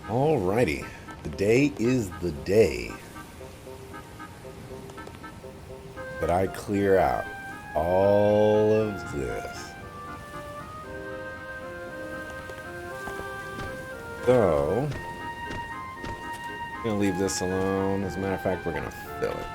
Alrighty. Today is the day that I clear out all of this. So, I'm going to leave this alone. As a matter of fact, we're going to fill it.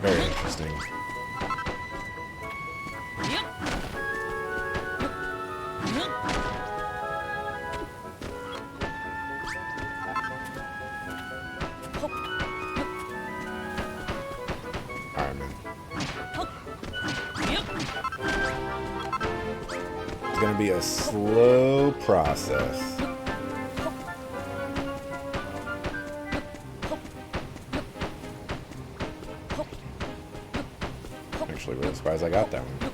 Very interesting. Alright, man. It's gonna be a slow process. Actually, really surprised I got that one.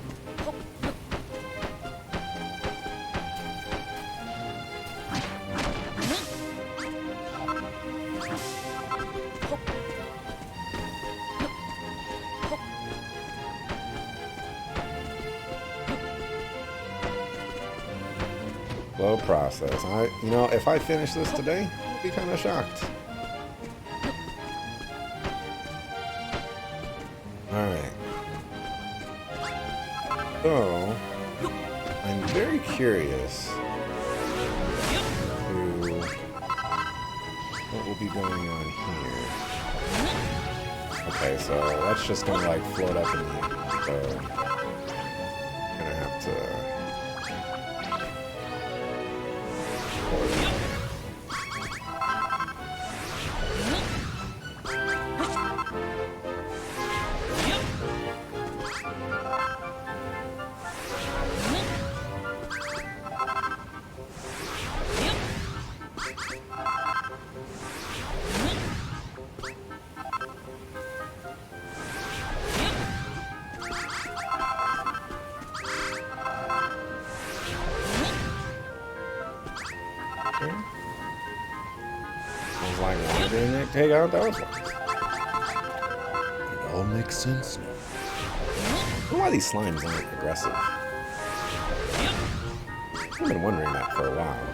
Slow process. You know, if I finish this today, I'll be kind of shocked. Alright. So, I'm very curious to what will be going on here. Okay, so that's just gonna like float up in the air. So, I'm gonna have to. Sounds like why didn't it take out those ones? It all makes sense now. I wonder why these slimes aren't aggressive. I've been wondering that for a while.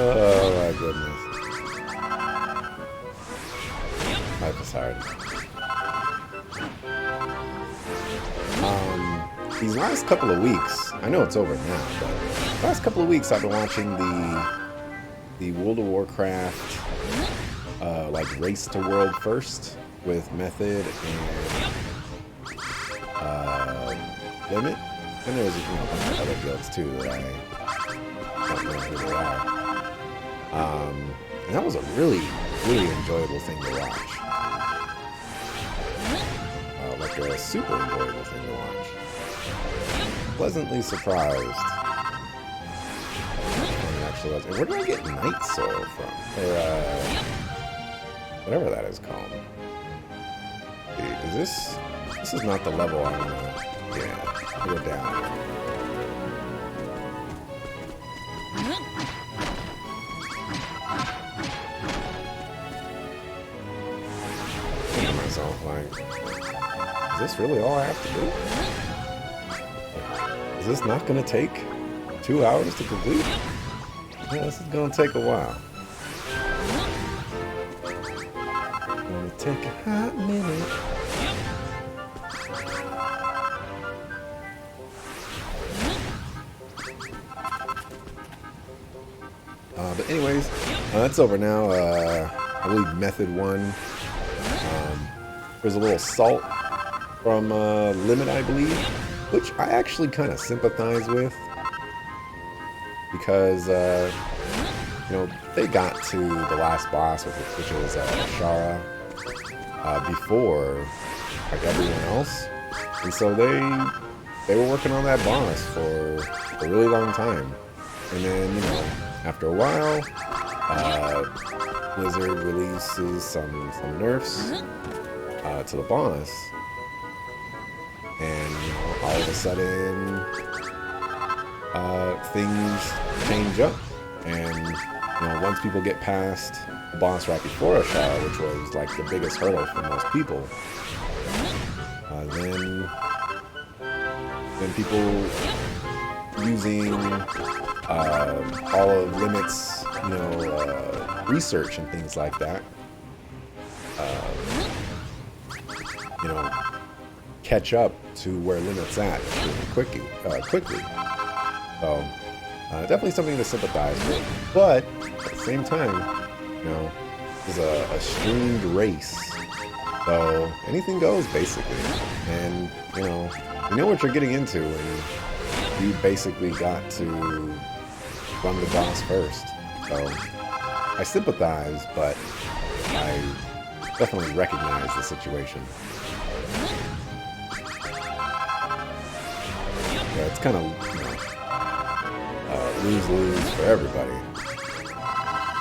Oh my goodness. Life is hard. These last couple of weeks, I know it's over now, but the last couple of weeks I've been watching the World of Warcraft like Race to World First with Method and Limit. And there's a bunch of other guilds too that I don't know who they are. And that was a really, really enjoyable thing to watch. Like a super enjoyable thing to watch. Pleasantly surprised. Actually, and where do I get Night Soul from? Or, whatever that is called. Is this... This is not the level I want to... Yeah, I'll go down. Like, is this really all I have to do? Is this not going to take 2 hours to complete? Yeah, this is going to take a while. It's going to take a hot minute. But anyways, that's over now. I believe Method 1. There's a little salt from Limit, I believe, which I actually kind of sympathize with because, you know, they got to the last boss, which is Shara, before like everyone else, and so they were working on that boss for a really long time. And then, you know, after a while, Blizzard releases some nerfs to the boss, and you know, all of a sudden things change up, and you know, once people get past the boss right before Ashara, which was like the biggest hurdle for most people, then people using all of Limit's, you know, research and things like that, you know, catch up to where Limit's at really quickly. So definitely something to sympathize with, but at the same time, you know, it's a streamed race, so anything goes basically, and you know what you're getting into when you basically got to run the boss first. So I sympathize, but I definitely recognize the situation. Yeah, it's kind of, you know, lose-lose for everybody.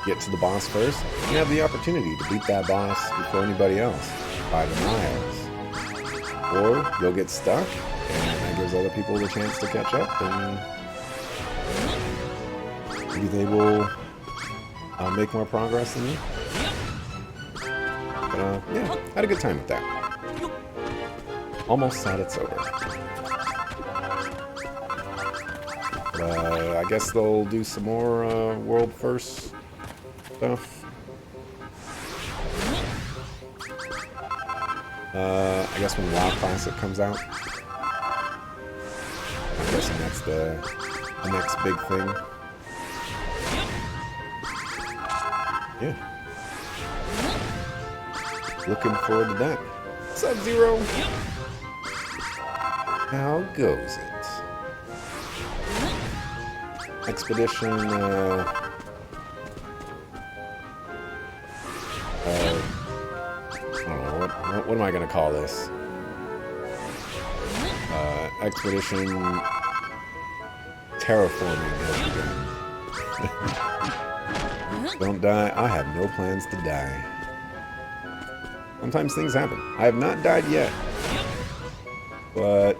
Get to the boss first, you have the opportunity to beat that boss before anybody else by the miles. Or you'll get stuck, and that gives other people the chance to catch up, and maybe they will make more progress than you. But yeah, had a good time with that. Almost sad it's over. But I guess they'll do some more world first stuff. I guess when WoW Classic comes out, I'm guessing that's the next big thing. Yeah. Looking forward to that. Sub-Zero. How goes it? Expedition, I don't know, what am I gonna call this? Expedition terraforming has begun. Don't die. I have no plans to die. Sometimes things happen. I have not died yet, but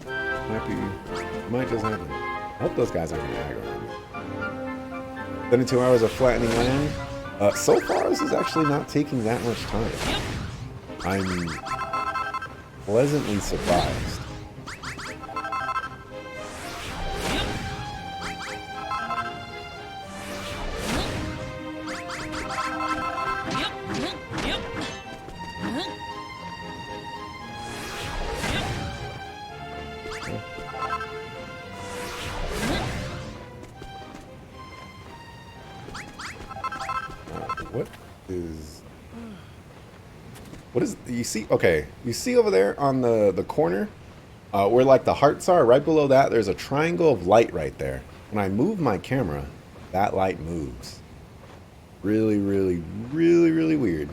it might just happen. I hope those guys aren't gonna aggro me. 72 hours of flattening land. So far, this is actually not taking that much time. I'm pleasantly surprised. What is, you see, okay, you see over there on the corner, where like the hearts are, right below that, there's a triangle of light right there. When I move my camera, that light moves. Really, really, really, really weird.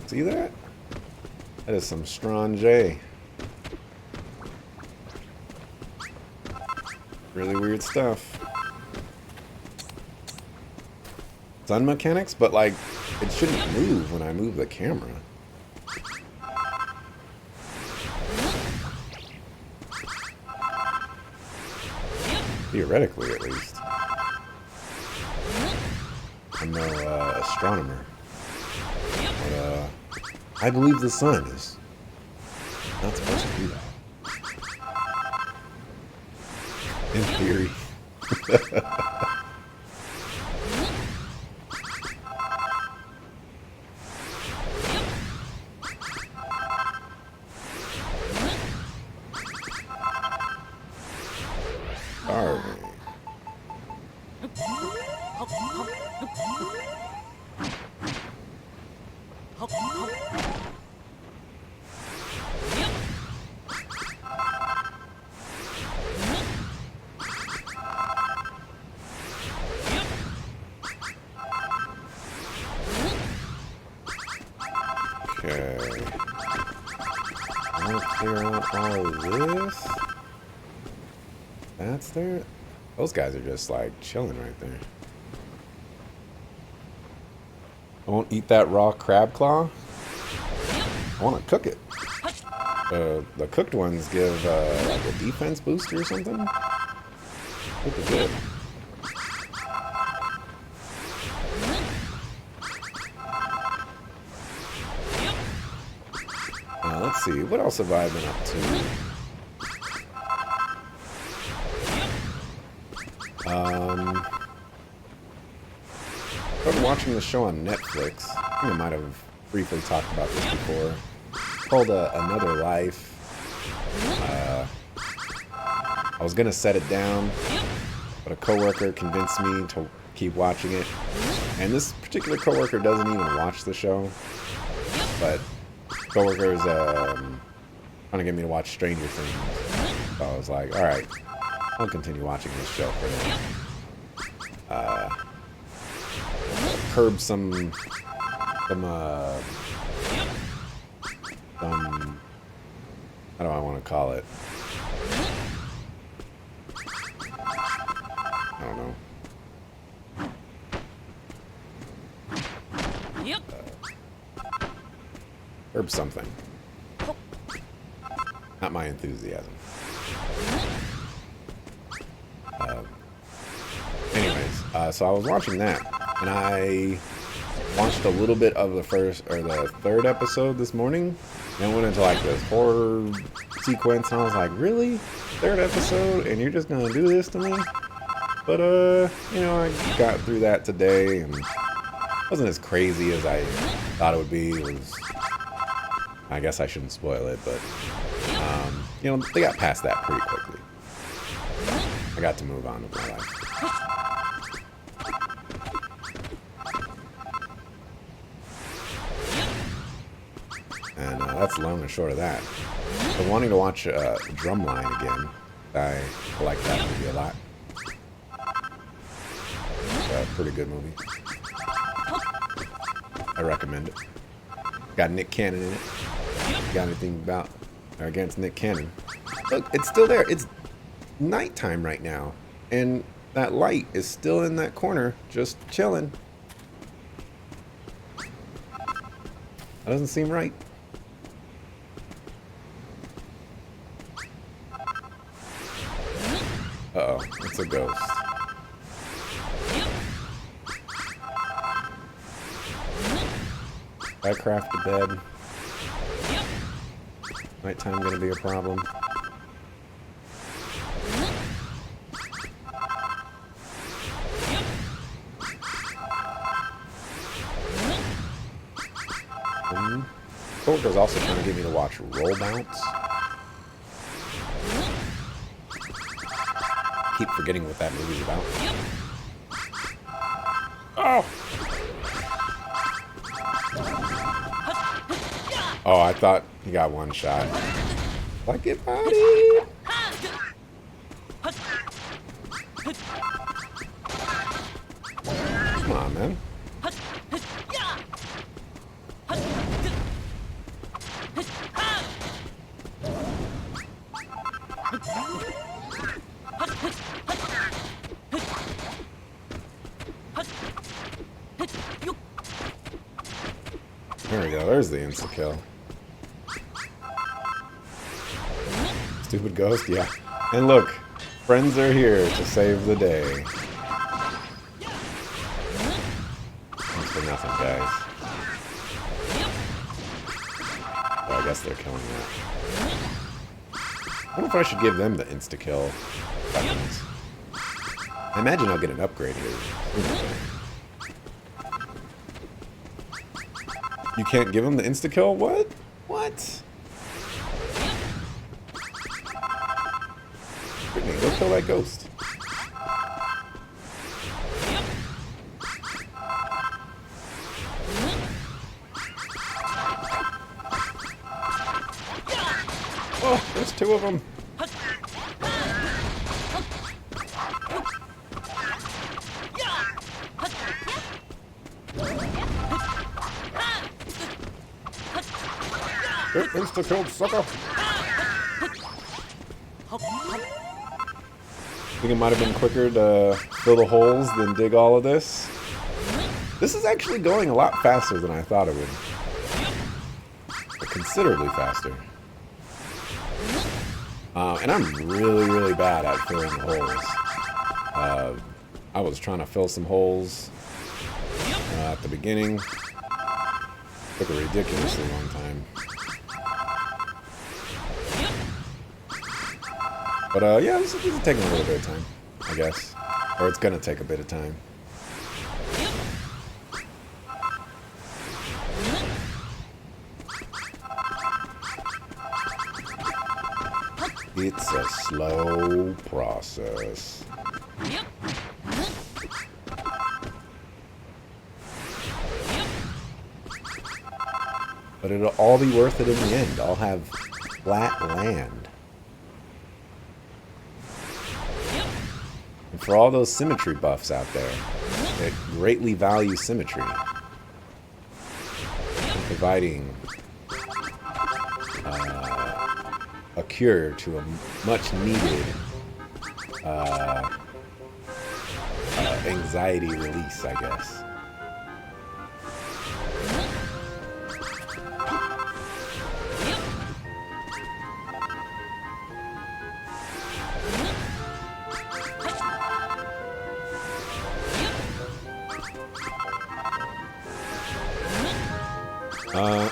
See that? That is some strange. Really weird stuff. Sun mechanics, but like, it shouldn't move when I move the camera. Theoretically, at least. I'm no astronomer. But I believe the sun is not supposed to do that. In theory. Okay. I'm gonna clear out all of this. That's there. Those guys are just like chilling right there. I won't eat that raw crab claw. I want to cook it. The cooked ones give like a defense boost or something. Super good. Let's see, what else have I been up to? Started watching the show on Netflix. I think I might have briefly talked about this before. It's called Another Life. I was gonna set it down, but a coworker convinced me to keep watching it. And this particular coworker doesn't even watch the show, but coworkers trying to get me to watch Stranger Things. So I was like, all right, I'll continue watching this show for now. Curb some how do I want to call it? I don't know. Curb something. Not my enthusiasm. Anyways, so I was watching that, and I watched a little bit of the third episode this morning, and went into like this horror sequence, and I was like, really? Third episode, and you're just gonna do this to me? But, you know, I got through that today, and it wasn't as crazy as I thought it would be. It was, I guess I shouldn't spoil it, but, you know, they got past that pretty quickly. I got to move on with my life. And that's long and short of that. But wanting to watch Drumline again, I like that movie a lot. It's a pretty good movie. I recommend it. Got Nick Cannon in it. You got anything about or against Nick Cannon? Look, it's still there. It's nighttime right now, and that light is still in that corner, just chilling. That doesn't seem right. Uh-oh, it's a ghost. I craft a bed. Nighttime gonna be a problem. Coworker's also trying to get me to watch Roll Bounce. Keep forgetting what that movie's about. Oh! Oh, I thought he got one shot. Like it, buddy! Come on, man. There we go. There's the insta-kill. Stupid ghost, yeah. And look, friends are here to save the day. Thanks for nothing, guys. Oh, I guess they're killing that. I wonder if I should give them the insta-kill weapons. I imagine I'll get an upgrade here. You can't give them the insta-kill? What? What? Brittany, go kill that ghost. Oh, there's two of them. Get insta-killed, sucker! Think it might have been quicker to fill the holes than dig all of this. This is actually going a lot faster than I thought it would. But considerably faster. And I'm really, really bad at filling the holes. I was trying to fill some holes at the beginning. Took a ridiculously long time. But yeah, this is taking a little bit of time, I guess. Or it's gonna take a bit of time. It's a slow process. But it'll all be worth it in the end. I'll have flat land. And for all those symmetry buffs out there that greatly value symmetry, providing a cure to a much needed anxiety release, I guess.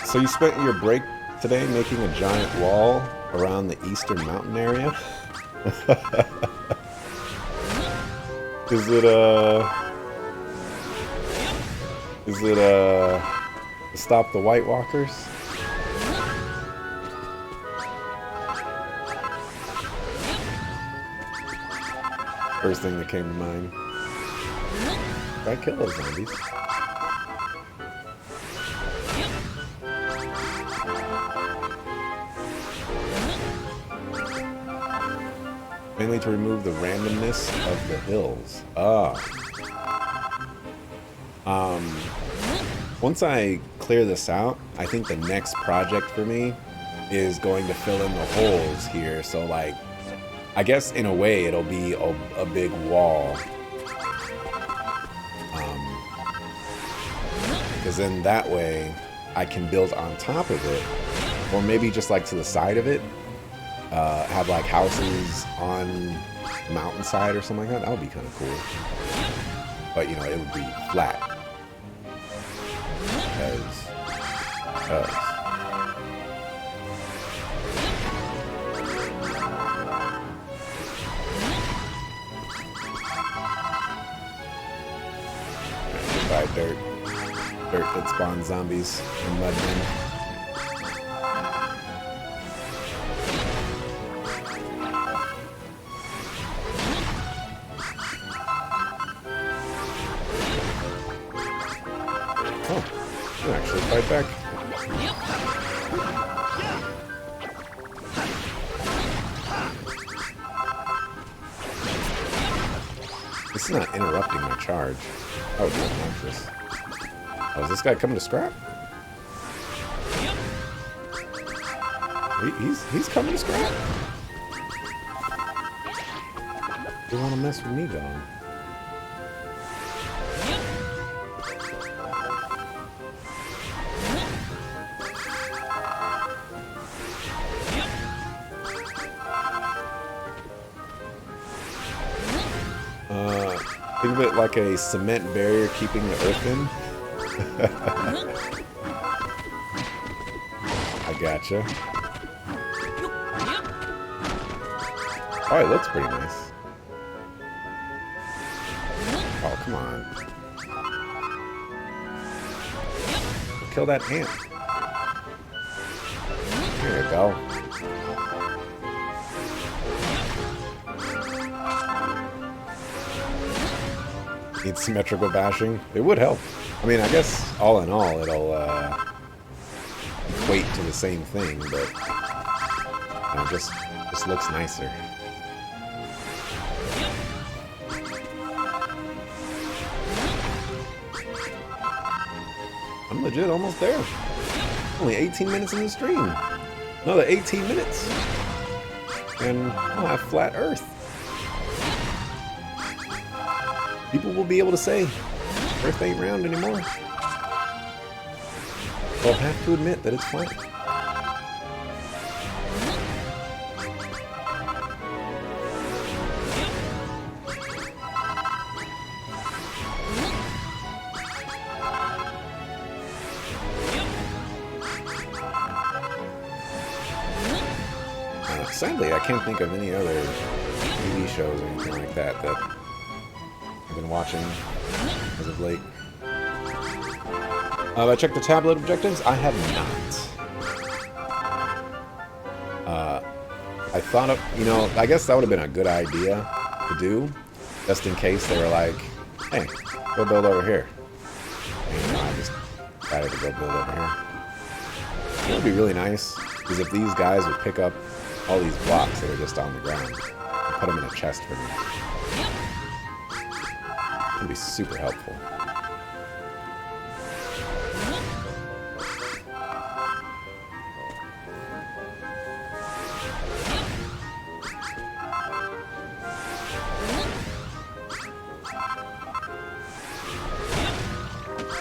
So you spent your break today making a giant wall around the eastern mountain area? Is it to stop the White Walkers? First thing that came to mind. Try to kill those zombies. Mainly to remove the randomness of the hills. Once I clear this out, I think the next project for me is going to fill in the holes here. So, like, I guess in a way it'll be a big wall. Because then that way I can build on top of it, or maybe just like to the side of it. Have like houses on the mountainside or something like that. That would be kind of cool. But you know, it would be flat. Because buy dirt that spawns zombies and mudmen. Actually fight back. This is not interrupting my charge. That would be obnoxious. Oh, is this guy coming to scrap? He's coming to scrap? You want to mess with me, dog? Think of it like a cement barrier keeping the earth in. I gotcha. Oh, it looks pretty nice. Oh, come on. Kill that ant. There you go. Need symmetrical bashing. It would help. I mean, I guess all in all, it'll equate to the same thing, but you know, just looks nicer. I'm legit almost there. Only 18 minutes in the stream. Another 18 minutes. And I'll have flat Earth. People will be able to say, Earth ain't round anymore. They'll have to admit that it's flat. Sadly, I can't think of any other TV shows or anything like that I've been watching as of late. Have I checked the tablet objectives? I have not. I thought of, you know, I guess that would have been a good idea to do, just in case they were like, hey, go build over here. And, you know, I just decided to go build over here. It would be really nice, because if these guys would pick up all these blocks that are just on the ground and put them in a chest for me, it would be super helpful.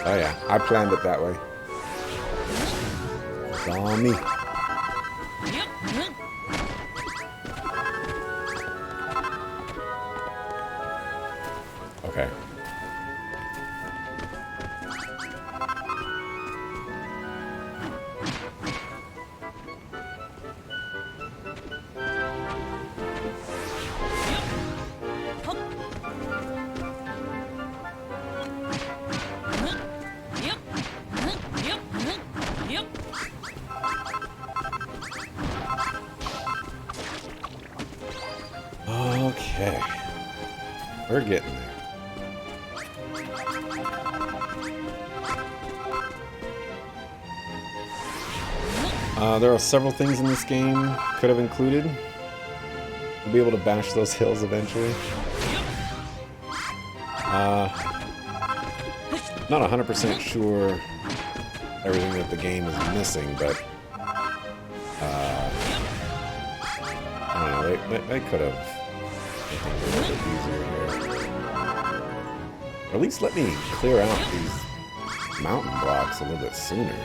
Oh yeah, I planned it that way. It's all me. Okay. Okay. We're getting there. There are several things in this game could have included. We'll be able to bash those hills eventually. Not 100% sure everything that the game is missing, but I don't know, they could have made things a little bit easier here. Or at least let me clear out these mountain blocks a little bit sooner.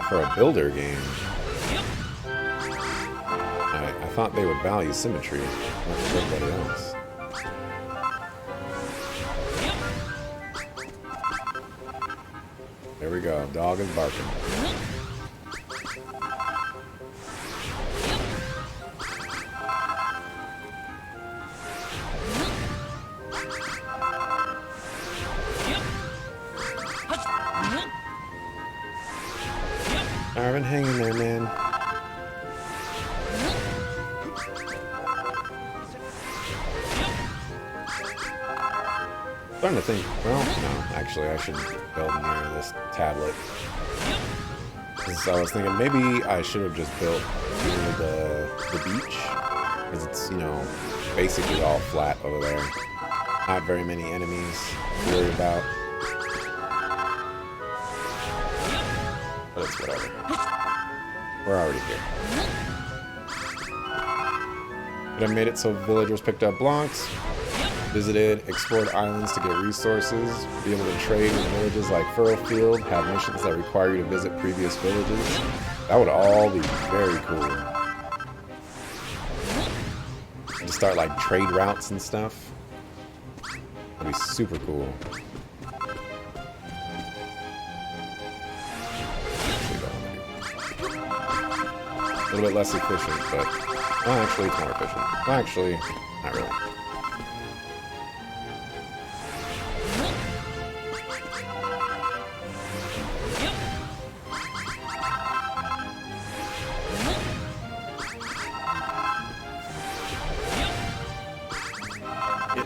For a builder game, I thought they would value symmetry, much as everybody else. There we go, dog is barking. Arvin, hang in there, man. I'm starting to think, well, no, actually, I should build near this tablet. So I was thinking maybe I should have just built near the beach, because it's, you know, basically all flat over there. Not very many enemies to worry about. But it's whatever. We're already here. But I made it so villagers picked up blocks, visited, explored islands to get resources, be able to trade with villages like Furrowfield, have missions that require you to visit previous villages. That would all be very cool. To start like trade routes and stuff. That'd be super cool. A little bit less efficient, but well, actually it's more efficient. Well, actually, not really.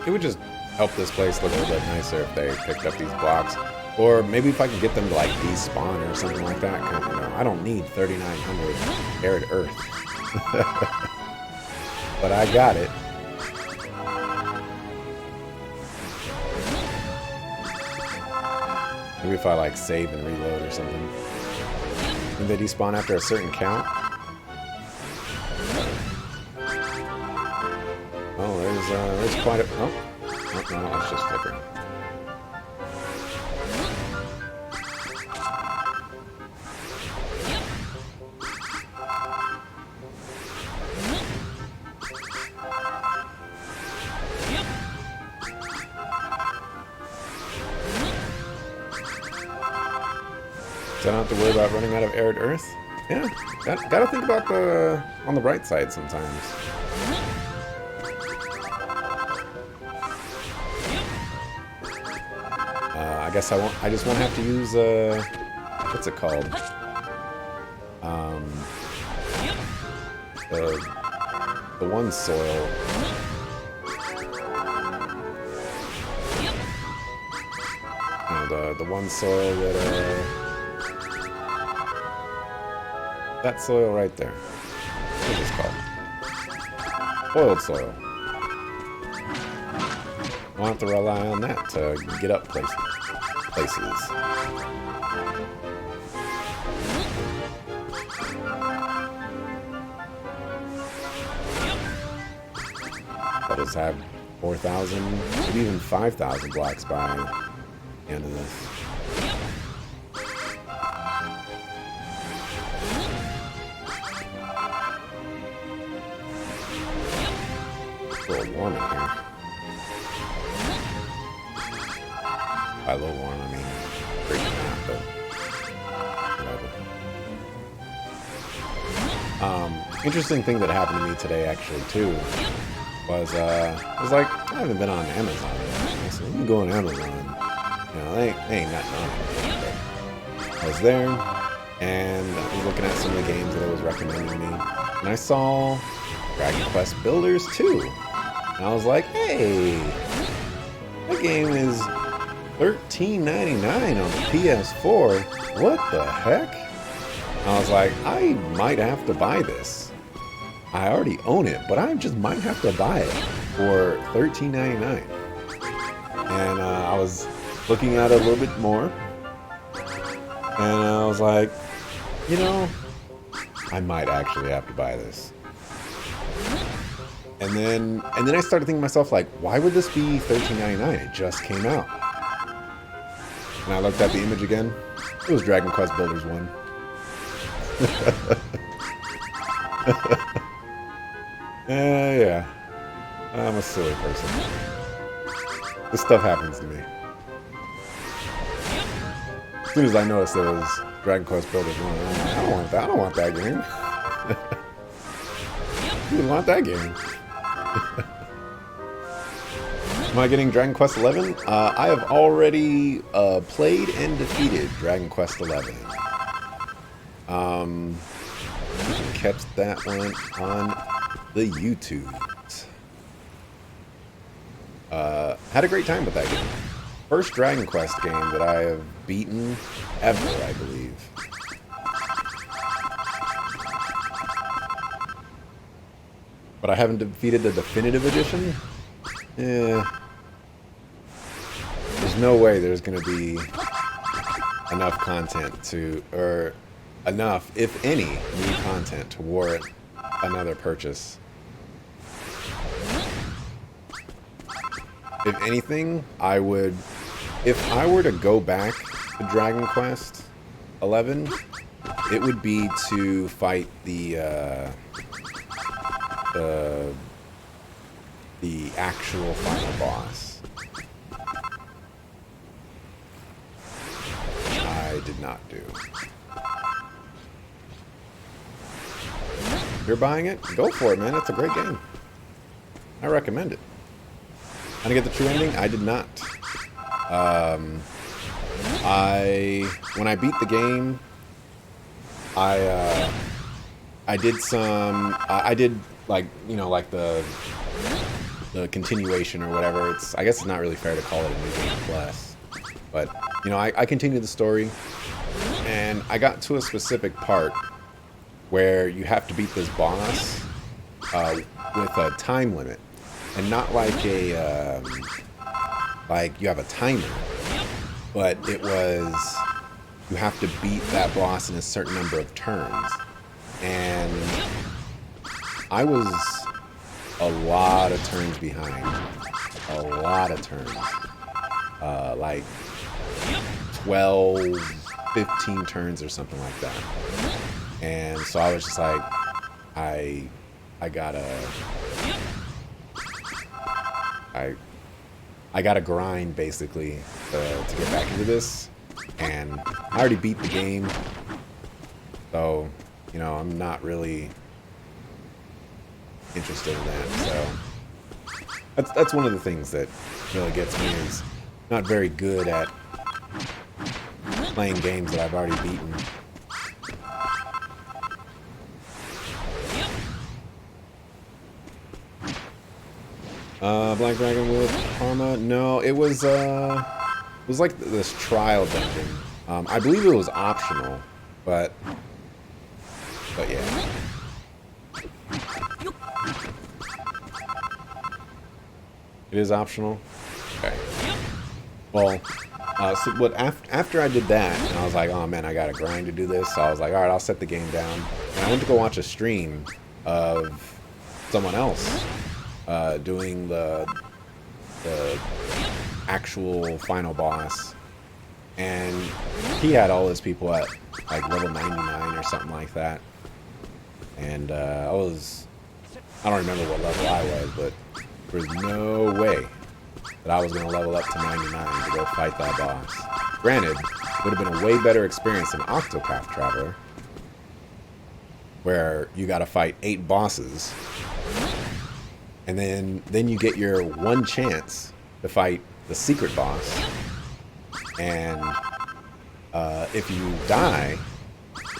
It would just help this place look a little bit nicer if they picked up these blocks. Or maybe if I could get them to like despawn or something like that. Cause, you know, I don't need 3,900 arid earth. but I got it. Maybe if I like save and reload or something. And they despawn after a certain count. Oh, there's quite a... Oh, no, it's just flickering. So I don't have to worry about running out of arid earth? Yeah, gotta think about the on the right side sometimes. I guess I just won't have to use what's it called? The one soil. The one soil that that soil right there. What is it called? Boiled soil. I'll have to rely on that to get up places. I'll just have 4,000, maybe even 5,000 blocks by the end of this. It's a little warm in here. By a little warm, I mean freaking out, but whatever. Interesting thing that happened to me today, actually, too, was I was like, I haven't been on Amazon yet. So let me go on Amazon. You know, they ain't nothing on it. But I was there, and I was looking at some of the games that it was recommending me, and I saw Dragon Quest Builders 2. And I was like, hey, that game is $13.99 on the PS4. What the heck? I was like, I might have to buy this. I already own it, but I just might have to buy it for $13.99. And I was looking at it a little bit more, and I was like, you know, I might actually have to buy this. And then I started thinking to myself, like, why would this be $13.99? It just came out. And I looked at the image again. It was Dragon Quest Builders 1. Yeah. I'm a silly person. This stuff happens to me. As soon as I noticed it was Dragon Quest Builders 1, I'm like, I don't want that. I don't want that game. Who would want that game? Am I getting Dragon Quest 11? I have already played and defeated Dragon Quest 11. Kept that one on the YouTube. Had a great time with that game. First Dragon Quest game that I have beaten ever, I believe. But I haven't defeated the definitive edition? Yeah. There's no way there's going to be enough content to, or enough, if any, new content to warrant another purchase. If anything, I would, if I were to go back to Dragon Quest 11, it would be to fight the actual final boss. Which I did not do. If you're buying it, go for it, man. It's a great game. I recommend it. How to get the true ending? I did not. When I beat the game, I did some, I did like, you know, like the continuation or whatever. I guess it's not really fair to call it a New Game Plus, but you know, I continued the story, and I got to a specific part where you have to beat this boss with a time limit, and not like a like you have a timer, but it was you have to beat that boss in a certain number of turns, and I was a lot of turns behind, a lot of turns, like 12, 15 turns or something like that. And so I was just like, I gotta grind basically to get back into this. And I already beat the game, so you know I'm not really interested in that. So that's one of the things that really gets me, is not very good at playing games that I've already beaten. Black Dragon with Karma? No, it was like this trial dungeon. I believe it was optional, but yeah. It is optional? Okay. Well, so what after I did that, and I was like, oh man, I gotta grind to do this, so I was like, alright, I'll set the game down. And I went to go watch a stream of someone else doing the actual final boss. And he had all his people at like level 99 or something like that. And I don't remember what level I was, but there was no way that I was going to level up to 99 to go fight that boss. Granted, it would have been a way better experience than Octopath Traveler, where you got to fight 8 bosses, and then you get your one chance to fight the secret boss, and if you die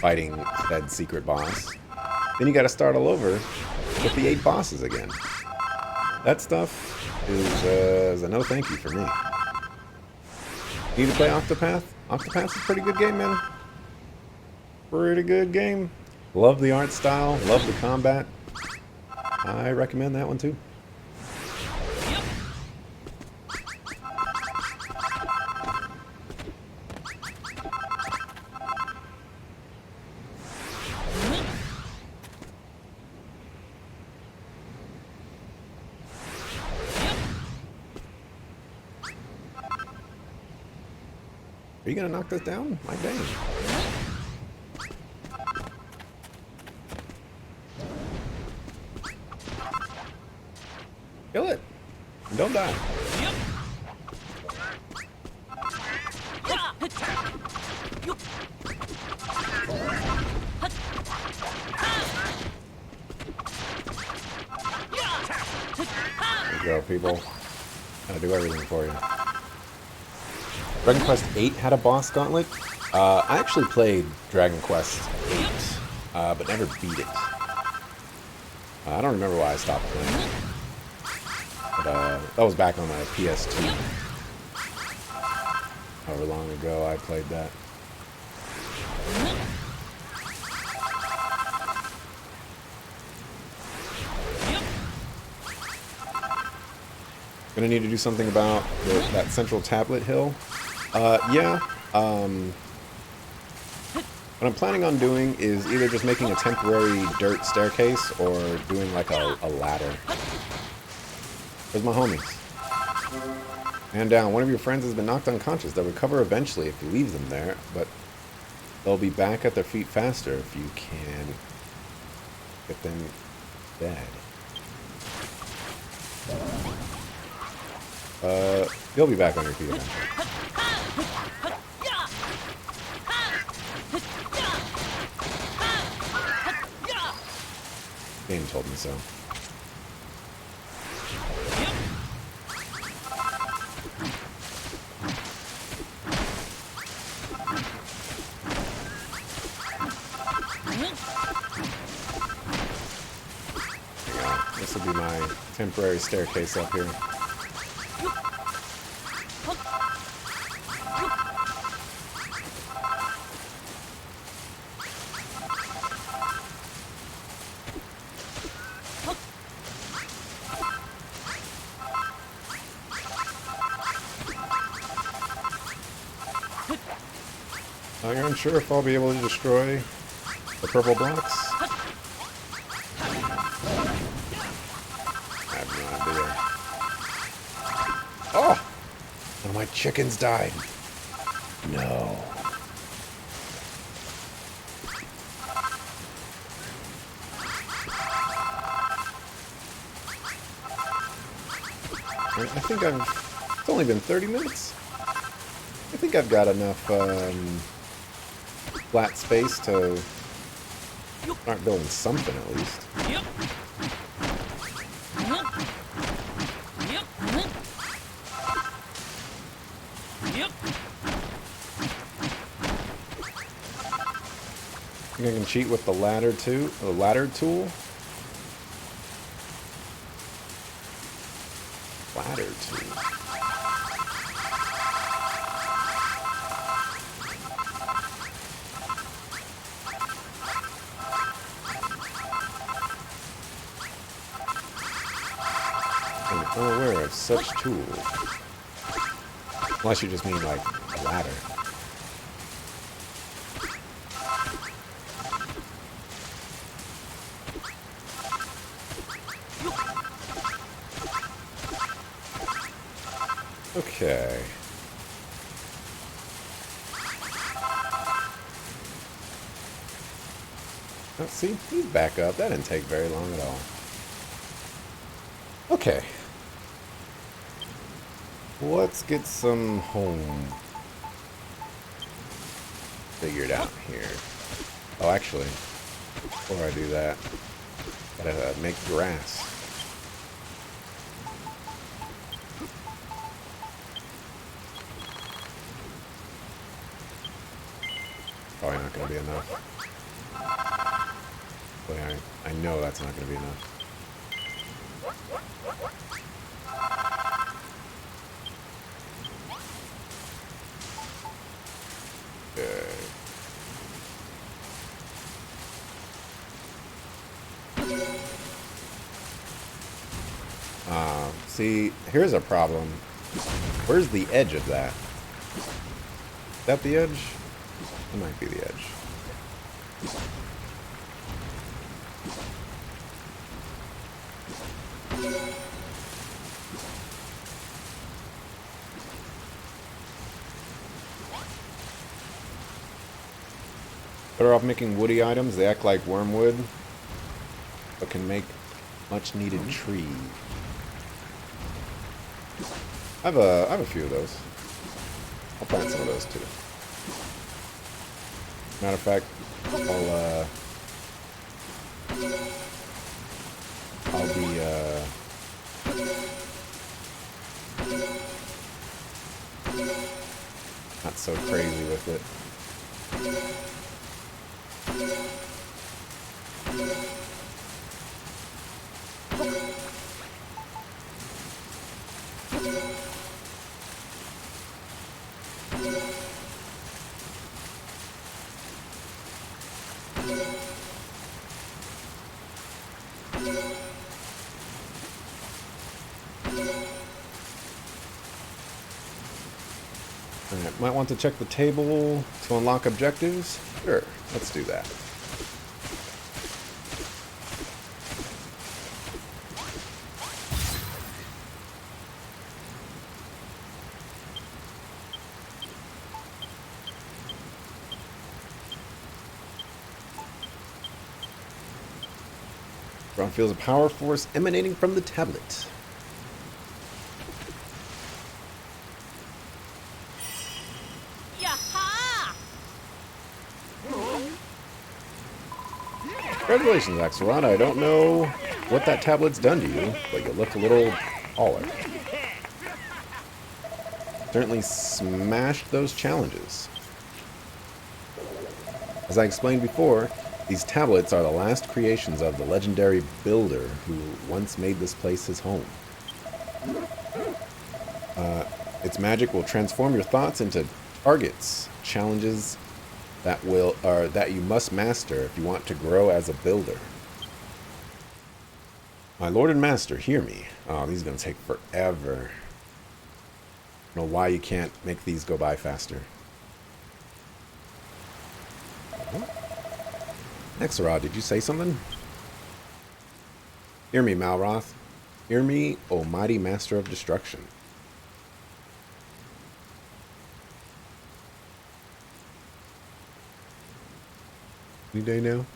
fighting that secret boss, then you got to start all over with the 8 bosses again. That stuff is a no thank you for me. Need to play Octopath? Octopath's a pretty good game, man. Pretty good game. Love the art style, love the combat. I recommend that one too. Are you gonna knock this down? My dang. Kill it. And don't die. There you go, people. Gotta do everything for you. Dragon Quest VIII had a boss gauntlet. I actually played Dragon Quest VIII, but never beat it. I don't remember why I stopped playing it. But that was back on my PS2. However long ago I played that. Gonna need to do something about that central tablet hill. Yeah. What I'm planning on doing is either just making a temporary dirt staircase or doing like a ladder. Where's my homies? Man down. One of your friends has been knocked unconscious. They'll recover eventually if you leave them there, but they'll be back at their feet faster if you can get them dead. You'll be back on your feet eventually. Game told me so. This will be my temporary staircase up here. You're unsure if I'll be able to destroy the purple blocks? I have no idea. Oh! One of my chickens died. No. I think it's only been 30 minutes. I think I've got enough flat space to start building something at least. Think I can cheat with the ladder too? The ladder tool? Ladder tool. I'm unaware of such tools. Unless you just mean like a ladder. Okay. Let's see. He's back up. That didn't take very long at all. Okay. Let's get some home figured out here. Oh, actually, before I do that, gotta make grass. Probably not gonna be enough. Boy, I know that's not gonna be enough. Okay. See, here's a problem. Where's the edge of that? Is that the edge? It might be the edge. Better off making woody items. They act like wormwood, but can make much needed tree. I have a few of those. I'll plant some of those too. Matter of fact, I'll be not so crazy with it. Alright, might want to check the table to unlock objectives. Sure, let's do that. Ground feels a power force emanating from the tablet. Congratulations, Axelrod. I don't know what that tablet's done to you, but you look a little taller. Certainly smashed those challenges. As I explained before, these tablets are the last creations of the legendary builder who once made this place his home. Its magic will transform your thoughts into targets, challenges that you must master if you want to grow as a builder. My lord and master, hear me. Oh, these are going to take forever. I don't know why you can't make these go by faster. Exarod, did you say something? Hear me, Malroth. Hear me, O mighty master of destruction. Any day now?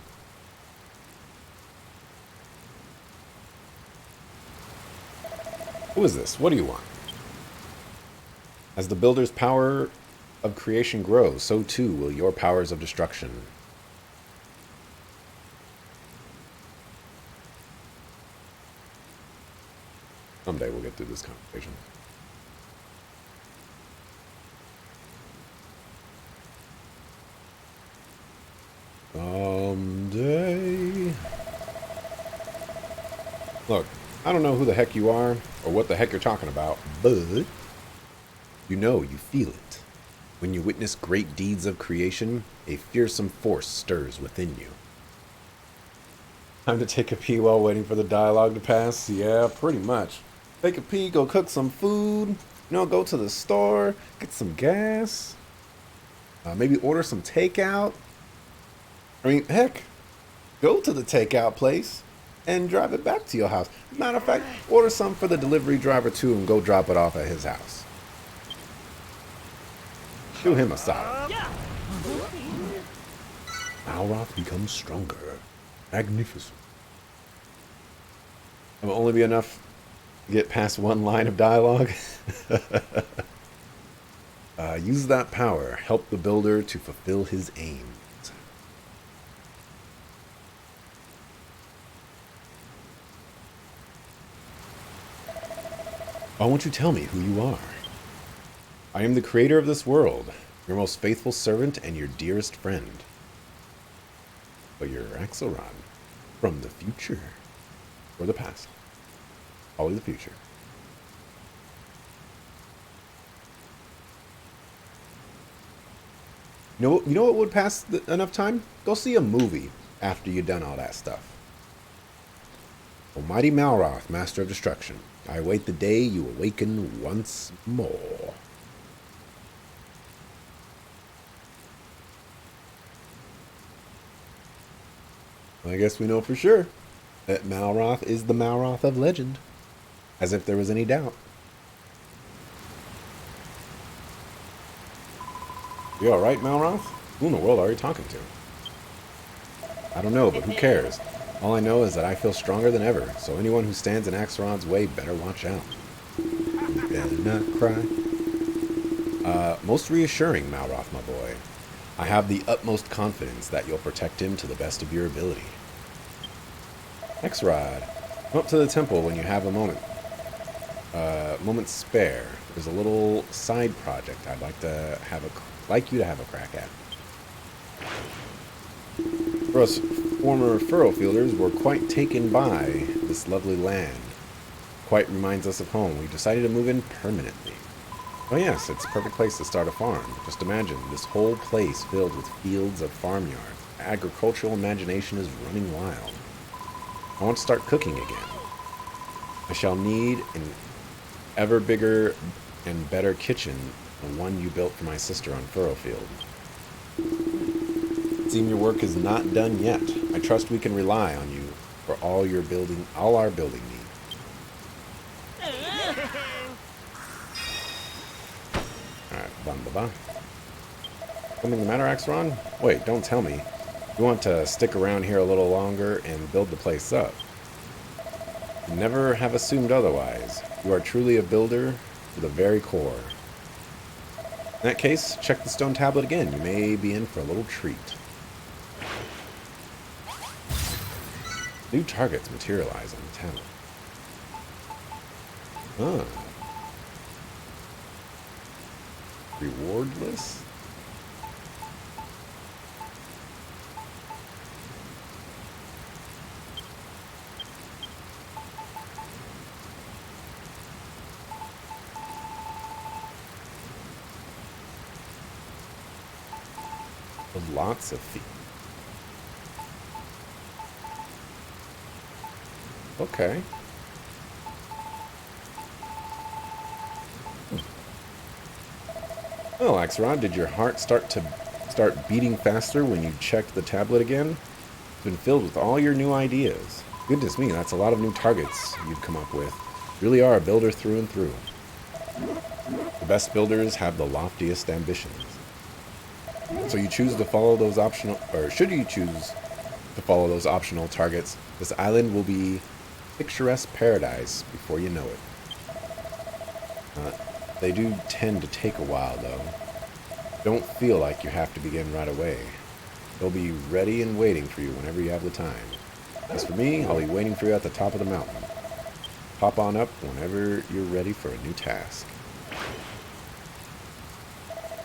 Who is this? What do you want? As the builder's power of creation grows, so too will your powers of destruction. Someday we'll get through this conversation. Someday. Look, I don't know who the heck you are or what the heck you're talking about, but you know, you feel it. When you witness great deeds of creation, a fearsome force stirs within you. Time to take a pee while waiting for the dialogue to pass? Yeah, pretty much. Take a pee, go cook some food, you know, go to the store, get some gas, maybe order some takeout. I mean, heck, go to the takeout place and drive it back to your house. Matter of fact, order some for the delivery driver too and go drop it off at his house. Do him a solid. Malroth becomes stronger. Magnificent. It will only be enough to get past one line of dialogue. Use that power. Help the builder to fulfill his aims. Why won't you tell me who you are? I am the creator of this world, your most faithful servant and your dearest friend. But you're Axelrod, from the future, or the past, probably the future. You know what would pass enough time? Go see a movie after you've done all that stuff. Almighty Malroth, Master of Destruction, I await the day you awaken once more. I guess we know for sure that Malroth is the Malroth of legend. As if there was any doubt. You alright, Malroth? Who in the world are you talking to? I don't know, but who cares? All I know is that I feel stronger than ever, so anyone who stands in Axelrod's way better watch out. You better not cry. Most reassuring, Malroth, my boy. I have the utmost confidence that you'll protect him to the best of your ability. Exrod, come up to the temple when you have a moment. Moment spare. There's a little side project I'd like you to have a crack at. For us former furrow fielders were quite taken by this lovely land. Quite reminds us of home. We decided to move in permanently. Oh yes, it's a perfect place to start a farm. Just imagine this whole place filled with fields of farmyard. Agricultural imagination is running wild. I want to start cooking again. I shall need an ever bigger and better kitchen than one you built for my sister on Furrowfield. It seems your work is not done yet. I trust we can rely on you for all our building needs. Alright, something the matter, Axron? Wait, don't tell me. You want to stick around here a little longer and build the place up. Never have assumed otherwise. You are truly a builder to the very core. In that case, check the stone tablet again. You may be in for a little treat. New targets materialize on the tablet. Huh. Reward list? Lots of feet. Okay. Well, Axrod, did your heart start to start beating faster when you check the tablet again. It's been filled with all your new ideas. Goodness me, that's a lot of new targets you've come up with. You really are a builder through and through. The best builders have the loftiest ambitions. So you choose to follow those optional, or should you choose to follow those optional targets, this island will be picturesque paradise before you know it. They do tend to take a while though. Don't feel like you have to begin right away. They'll be ready and waiting for you whenever you have the time. As for me, I'll be waiting for you at the top of the mountain. Pop on up whenever you're ready for a new task.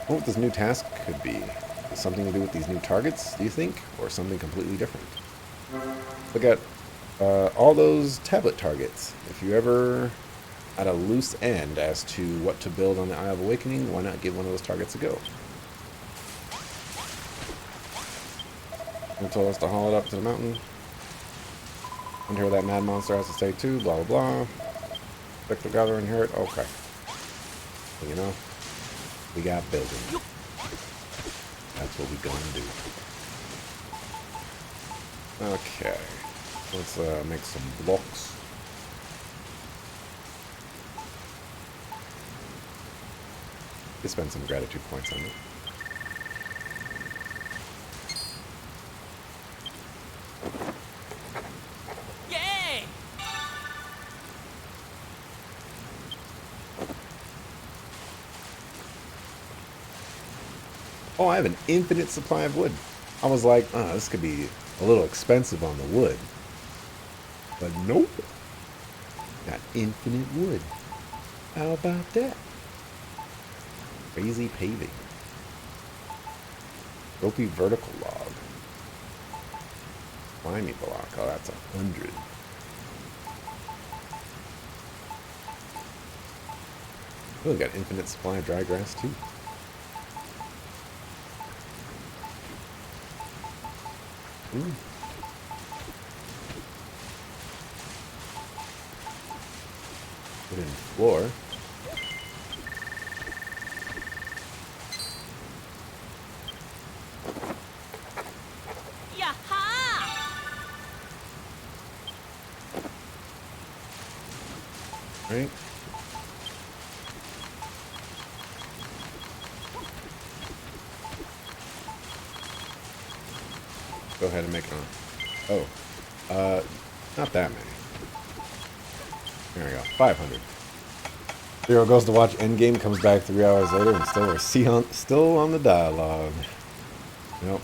What this new task could be? Something to do with these new targets, do you think? Or something completely different? Look at all those tablet targets. If you ever at a loose end as to what to build on the Eye of Awakening, why not give one of those targets a go? They told us to haul it up to the mountain. And here that mad monster has to stay too, blah blah blah. Click together and hear it. Okay. Well, you know, we got building. That's what we gonna do. Okay. Let's make some blocks. Let's spend some gratitude points on it. Yay! Oh, I have an infinite supply of wood. I was like, this could be a little expensive on the wood. But nope. Got infinite wood. How about that? Crazy paving. Ropey vertical log. Slimy block. Oh, that's 100. Oh, we got infinite supply of dry grass too. Ooh. Wooden floor. Right? Go ahead and make it on. Oh. Not that many. There we go. 500. Zero goes to watch Endgame, comes back 3 hours later, and still on the dialogue. Nope.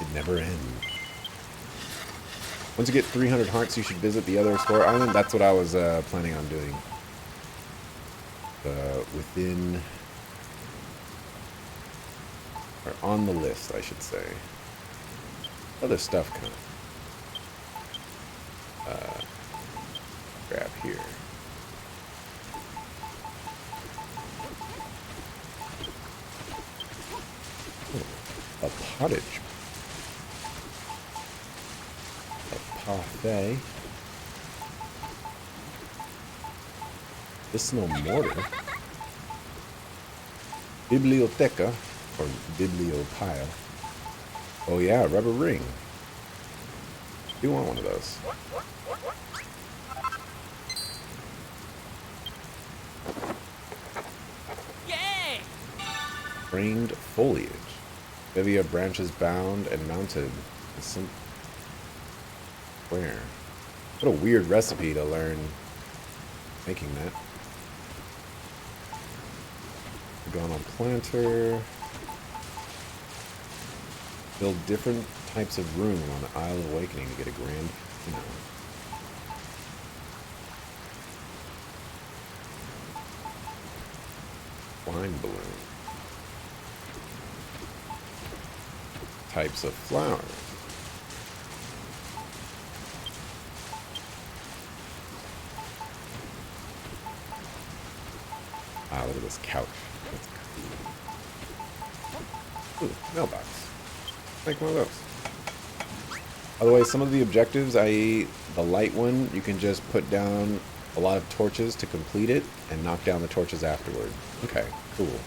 It never ends. Once you get 300 hearts, you should visit the other Explorer Island. That's what I was planning on doing. Within... or on the list, I should say. Other stuff kind of... grab here. Oh, a pottage. Parfait. Medicinal mortar. Biblioteca, or bibliopile. Oh yeah, rubber ring. You want one of those? Yay! Framed foliage. Vivia branches bound and mounted. Some where? What a weird recipe to learn making that. Going on planter. Build different types of room on the Isle of Awakening to get a grand finale. Wine balloon. Types of flowers. Ah, look at this couch. That's cool. Ooh, mailbox. Make one of those. By the way, some of the objectives, i.e. the light one, you can just put down a lot of torches to complete it and knock down the torches afterward. Okay, cool.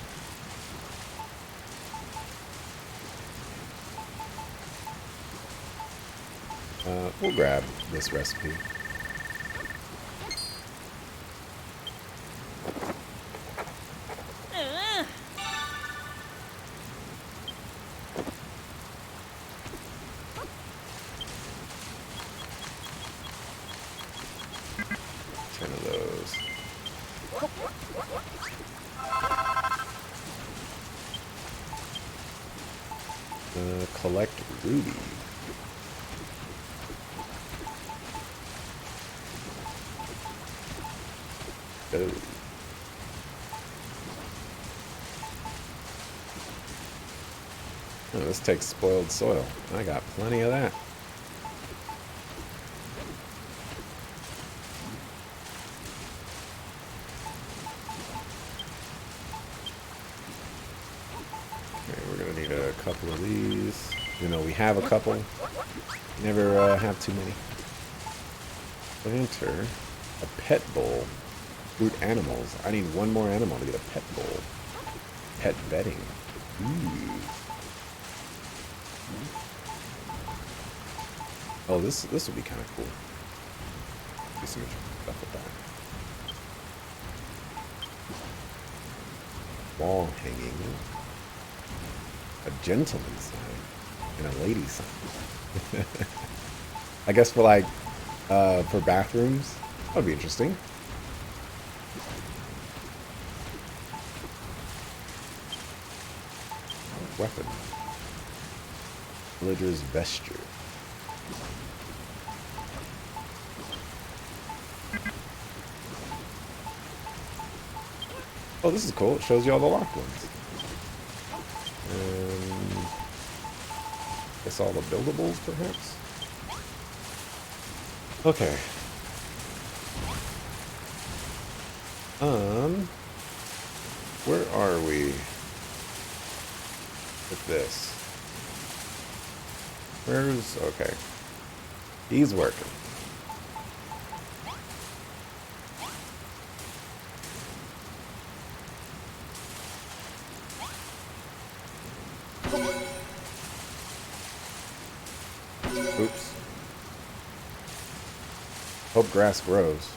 We'll grab this recipe. Uh, Ten of those. Collect ruby. Oh. Oh, this takes spoiled soil. I got plenty of that. Okay, we're gonna need a couple of these. You know, we have a couple. Never have too many. Enter a pet bowl. Root animals. I need one more animal to get a pet bowl. Pet bedding. Ooh. Oh, this would be kind of cool. Do some stuff with that. Wall hanging. A gentleman's sign and a lady sign. I guess for like for bathrooms. That would be interesting. Weapon. Villager's vesture. Oh, this is cool. It shows you all the locked ones. Guess all the buildables, perhaps? Okay. Where are we with this? Where's... okay. He's working. Oops. Hope grass grows.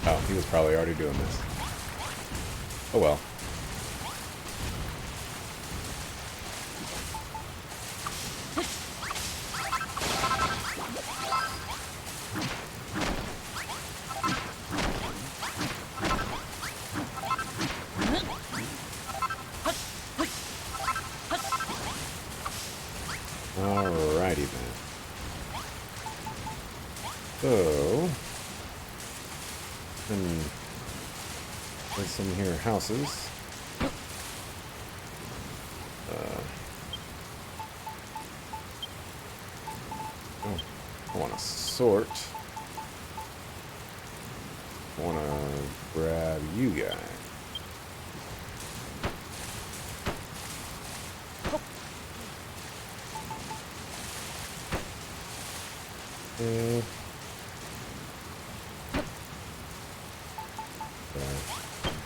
Oh, he was probably already doing this. Oh well. Alrighty then. So, there's some here houses. Oh, I want to sort. I want to grab you guys.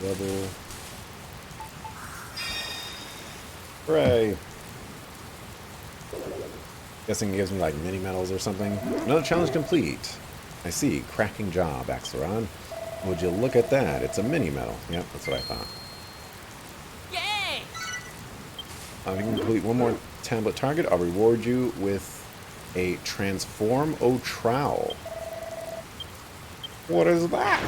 Double. Hooray! Guessing it gives me like mini medals or something. Another challenge complete. I see. Cracking job, Axeron. Would you look at that? It's a mini medal. Yep, that's what I thought. yay! If you can complete one more tablet target, I'll reward you with a Transform O Trowel. What is that?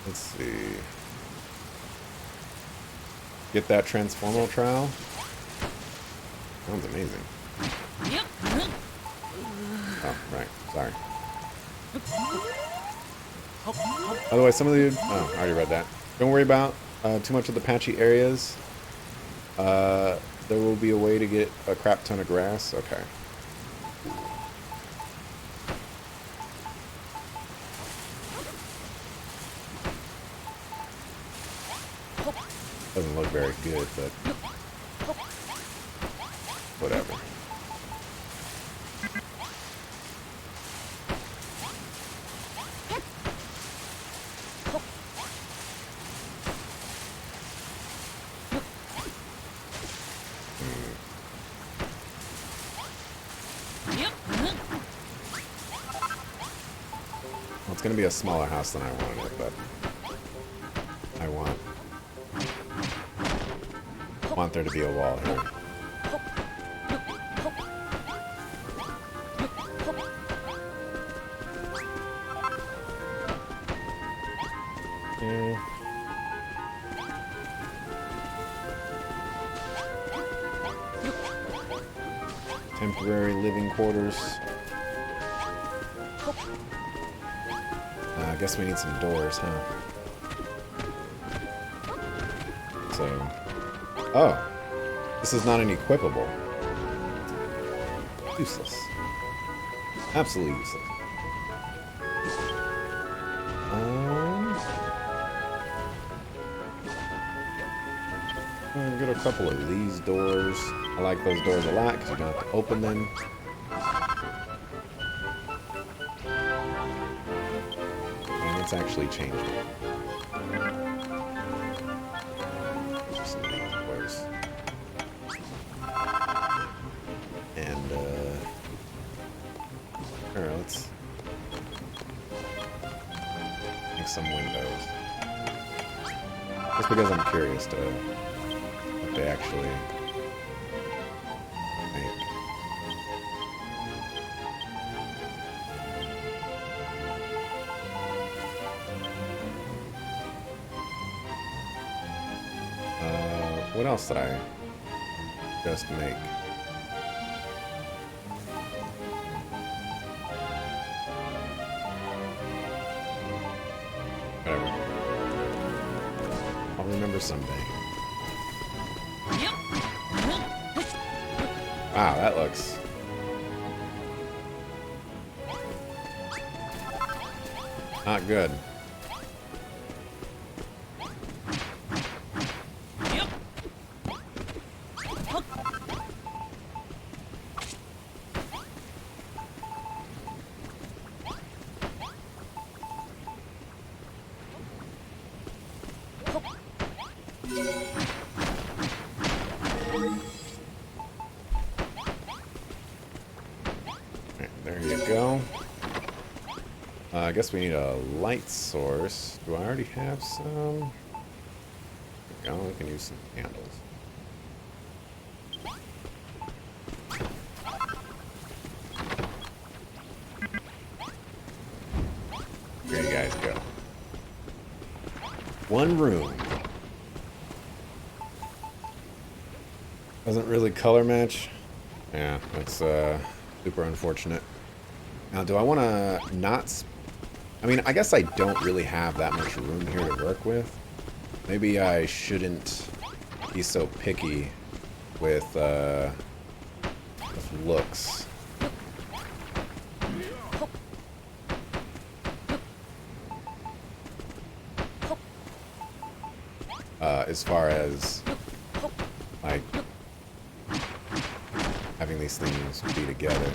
Let's see. Get that Transform O Trowel? Sounds amazing. Yep. Oh, right. Sorry. Otherwise, some of the... oh, I already read that. Don't worry about too much of the patchy areas. There will be a way to get a crap ton of grass. Okay. Doesn't look very good, but whatever. Yep. Well, it's going to be a smaller house than I wanted it, but I want there to be a wall here. Yeah. Temporary living quarters. I guess we need some doors, huh? So... Oh! This is not an equipable. Useless. Absolutely useless. I'll get a couple of these doors. I like those doors a lot because you don't have to open them. And let's actually change it. Some of these doors. And, alright, let's make some windows. Just because I'm curious to what they actually make. What else did I just make? Whatever. I'll remember someday. Yep. Wow, that looks... not good. Yep. Right, there you go. I guess we need a light source. Do I already have some? There we go, we can use some candles. Here you guys go. One room. Doesn't really color match. Yeah, that's super unfortunate. Now, do I want to not... I mean, I guess I don't really have that much room here to work with. Maybe I shouldn't be so picky with looks. As far as, like, having these things be together.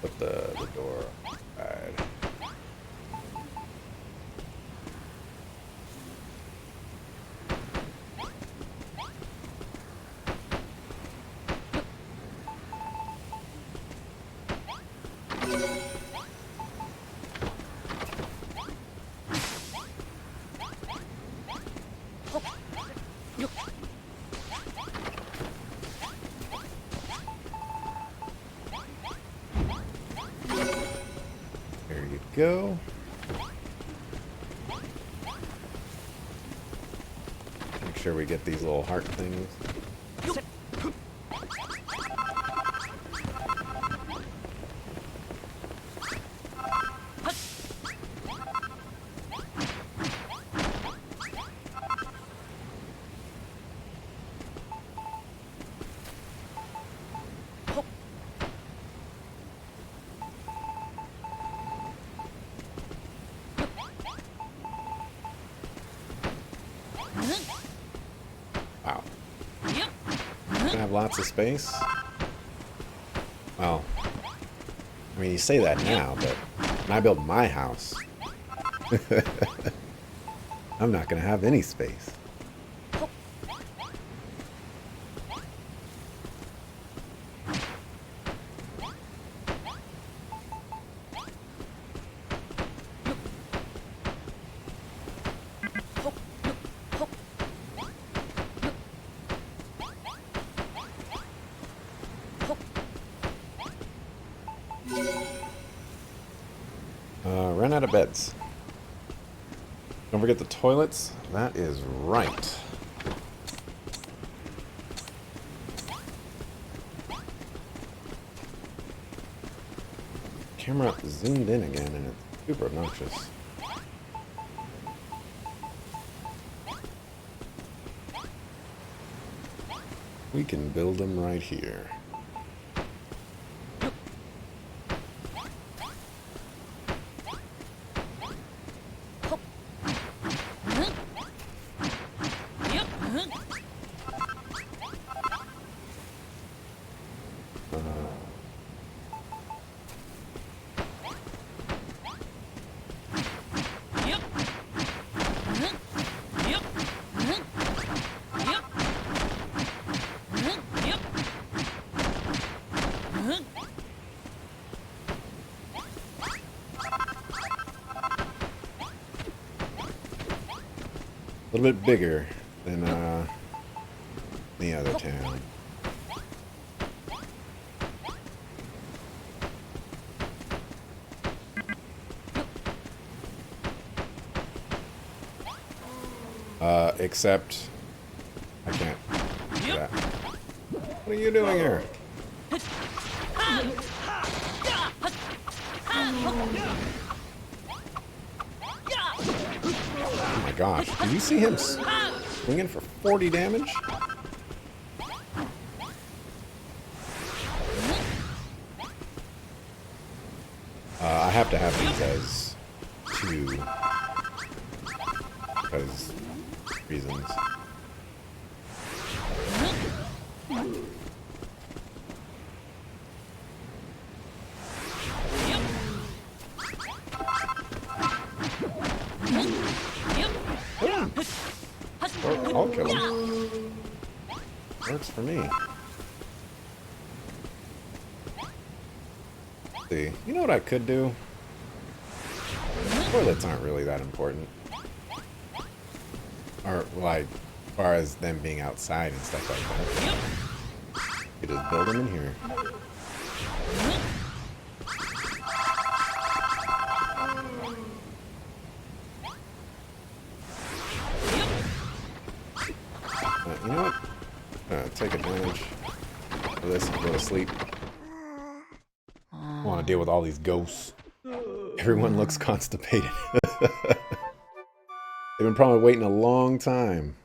Put the door aside. There you go. Make sure we get these little heart things. have lots of space? Well, I mean, you say that now, but when I build my house, I'm not going to have any space. Ran out of beds. Don't forget the toilets. That is right. Camera zoomed in again and it's super obnoxious. We can build them right here. A little bit bigger than the other town. Except I can't do that. What are you doing here? Oh my gosh, did you see him swinging for 40 damage? I have to have these as 2 because reasons. I'll kill him. Works for me. Let's see, you know what I could do? Toilets aren't really that important. Or, like, as far as them being outside and stuff like that. You just build them in here. You know what? Take advantage of this and go to sleep. I want to deal with all these ghosts. Everyone looks constipated. They've been probably waiting a long time.